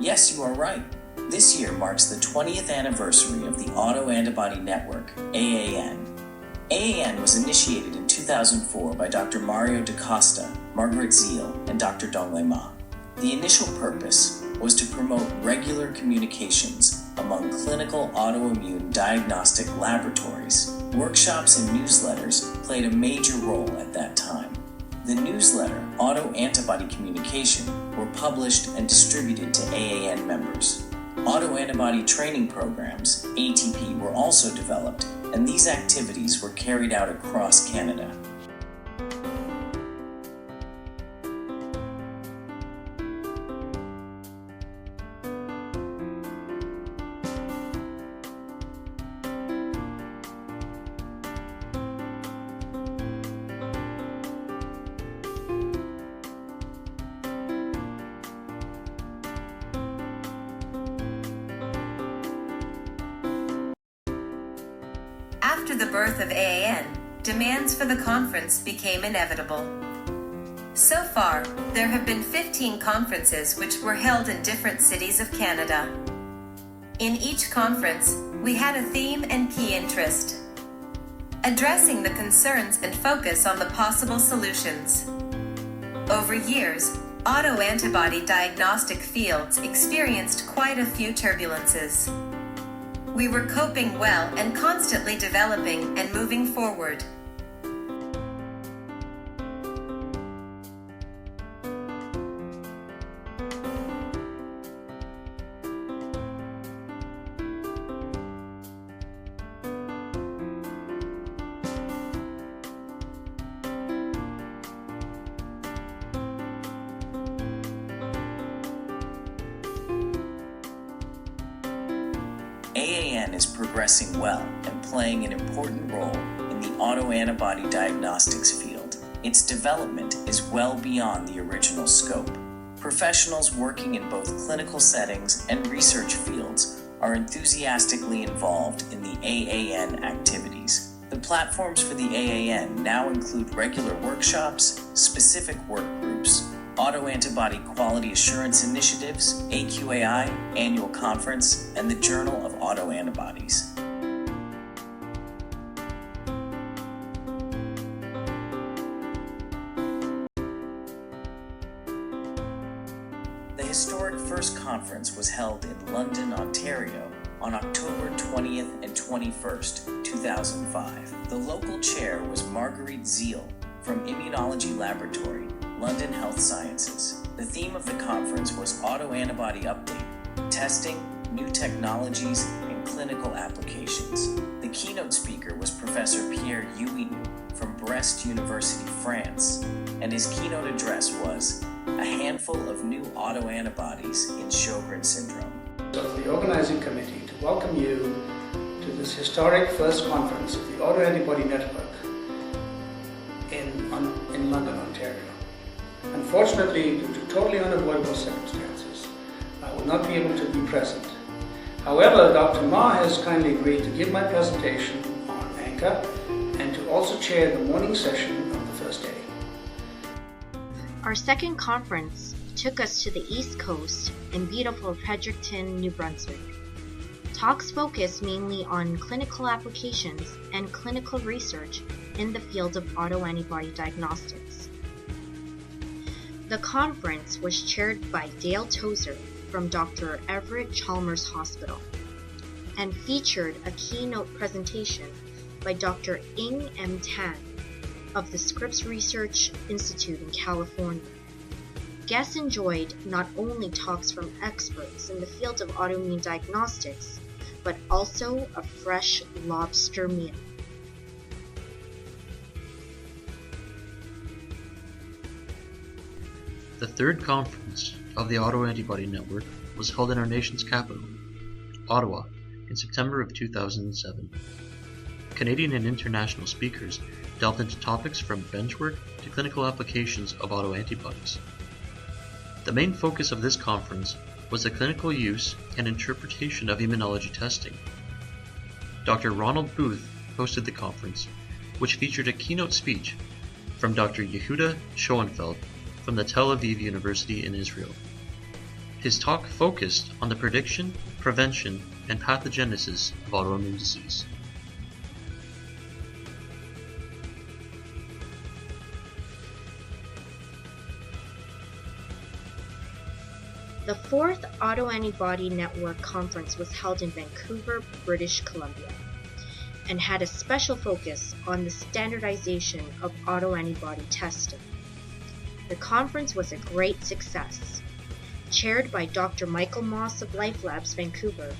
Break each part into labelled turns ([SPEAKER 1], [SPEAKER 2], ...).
[SPEAKER 1] Yes, you are right. This year marks the 20th anniversary of the Autoantibody Network, AAN. AAN was initiated in 2004 by Dr. Mario DaCosta, Margaret Zeal, and Dr. Donglei Ma. The initial purpose was to promote regular communications among clinical autoimmune diagnostic laboratories. Workshops and newsletters played a major role at that time. The newsletter, Autoantibody Communication, were published and distributed to AAN members. Autoantibody training programs, ATP, were also developed, and these activities were carried out across Canada.
[SPEAKER 2] After the birth of AAN, demands for the conference became inevitable. So far, there have been 15 conferences which were held in different cities of Canada. In each conference, we had a theme and key interest, addressing the concerns and focus on the possible solutions. Over years, autoantibody diagnostic fields experienced quite a few turbulences. We were coping well and constantly developing and moving forward.
[SPEAKER 1] AAN is progressing well and playing an important role in the autoantibody diagnostics field. Its development is well beyond the original scope. Professionals working in both clinical settings and research fields are enthusiastically involved in the AAN activities. The platforms for the AAN now include regular workshops, specific work groups, autoantibody quality assurance initiatives, AQAI, annual conference, and the Journal of Autoantibodies. The historic first conference was held in London, Ontario on October 20th and 21st, 2005. The local chair was Marguerite Zeal from Immunology Laboratory, London Health Sciences. The theme of the conference was Autoantibody Update, Testing, New Technologies, and Clinical Applications. The keynote speaker was Professor Pierre Huinou from Brest University, France, and his keynote address was A Handful of New Autoantibodies in Sjogren Syndrome.
[SPEAKER 3] Of the organizing committee to welcome you to this historic first conference of the Autoantibody Network in London, Ontario. Unfortunately, due to totally unavoidable circumstances, I will not be able to be present. However, Dr. Ma has kindly agreed to give my presentation on ANCA and to also chair the morning session of the first day.
[SPEAKER 4] Our second conference took us to the East Coast in beautiful Fredericton, New Brunswick. Talks focused mainly on clinical applications and clinical research in the field of autoantibody diagnostics. The conference was chaired by Dale Tozer from Dr. Everett Chalmers Hospital and featured a keynote presentation by Dr. Ing M. Tan of the Scripps Research Institute in California. Guests enjoyed not only talks from experts in the field of autoimmune diagnostics, but also a fresh lobster meal.
[SPEAKER 5] The third conference of the Autoantibody Network was held in our nation's capital, Ottawa, in September of 2007. Canadian and international speakers delved into topics from benchwork to clinical applications of autoantibodies. The main focus of this conference was the clinical use and interpretation of immunology testing. Dr. Ronald Booth hosted the conference, which featured a keynote speech from Dr. Yehuda Schoenfeld from the Tel Aviv University in Israel. His talk focused on the prediction, prevention, and pathogenesis of autoimmune disease.
[SPEAKER 4] The 4th Autoantibody Network Conference was held in Vancouver, British Columbia, and had a special focus on the standardization of autoantibody testing. The conference was a great success. Chaired by Dr. Michael Moss of Life Labs Vancouver,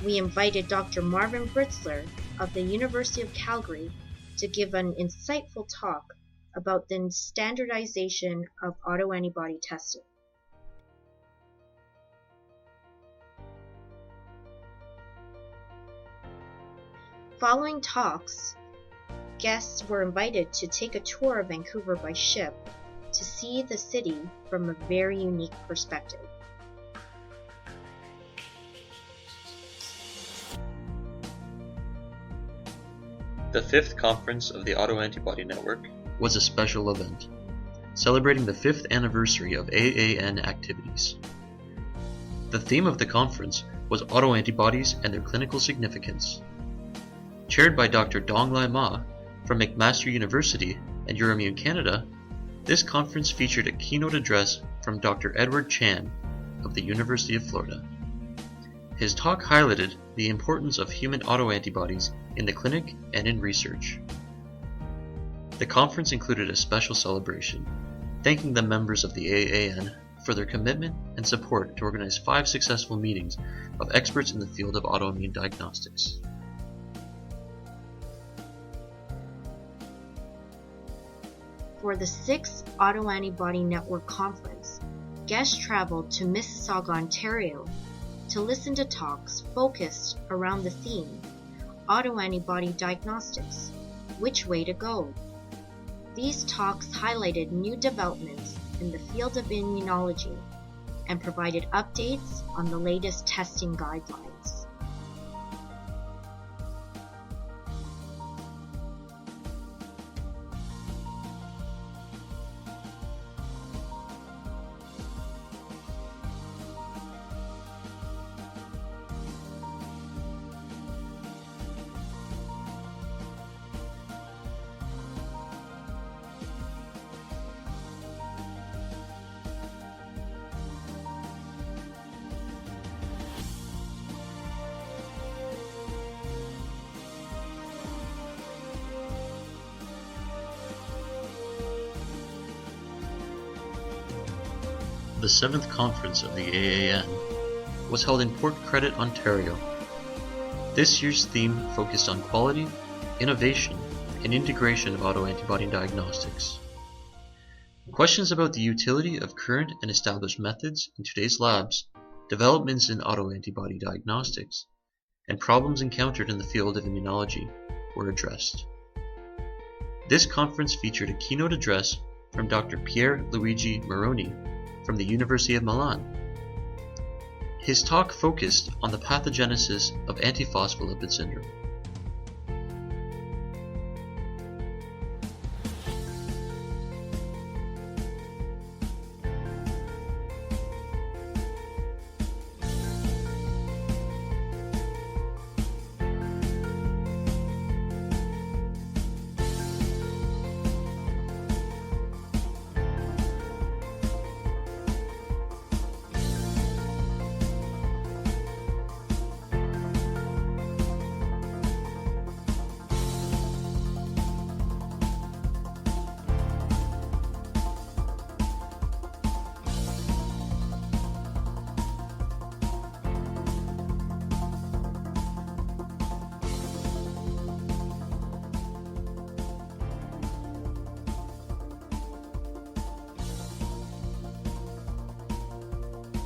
[SPEAKER 4] we invited Dr. Marvin Britzler of the University of Calgary to give an insightful talk about the standardization of autoantibody testing. Following talks, guests were invited to take a tour of Vancouver by ship to see the city from a very unique perspective.
[SPEAKER 5] The 5th Conference of the Autoantibody Network was a special event, celebrating the 5th anniversary of AAN activities. The theme of the conference was autoantibodies and their clinical significance. Chaired by Dr. Donglai Ma from McMaster University and Euroimmune Canada, this conference featured a keynote address from Dr. Edward Chan of the University of Florida. His talk highlighted the importance of human autoantibodies in the clinic and in research. The conference included a special celebration, thanking the members of the AAN for their commitment and support to organize 5 successful meetings of experts in the field of autoimmune diagnostics.
[SPEAKER 4] For the 6th Autoantibody Network Conference, guests traveled to Mississauga, Ontario to listen to talks focused around the theme, Autoantibody Diagnostics, Which Way to Go? These talks highlighted new developments in the field of immunology and provided updates on the latest testing guidelines.
[SPEAKER 5] The 7th Conference of the AAN was held in Port Credit, Ontario. This year's theme focused on quality, innovation, and integration of autoantibody diagnostics. Questions about the utility of current and established methods in today's labs, developments in autoantibody diagnostics, and problems encountered in the field of immunology were addressed. This conference featured a keynote address from Dr. Pier Luigi Moroni from the University of Milan. His talk focused on the pathogenesis of antiphospholipid syndrome.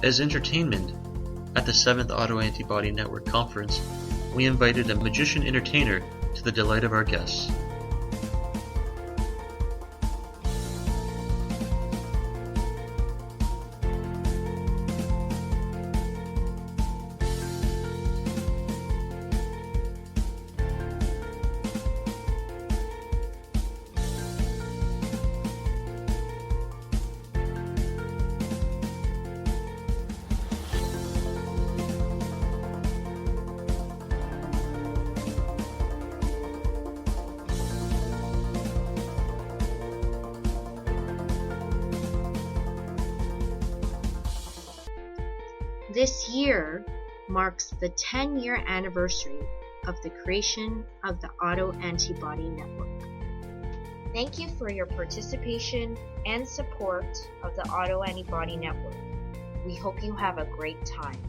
[SPEAKER 5] As entertainment, at the 7th Autoantibody Network Conference, we invited a magician entertainer to the delight of our guests.
[SPEAKER 4] this year marks the 10-year anniversary of the creation of the Autoantibody Network. Thank you for your participation and support of the Autoantibody Network. We hope you have a great time.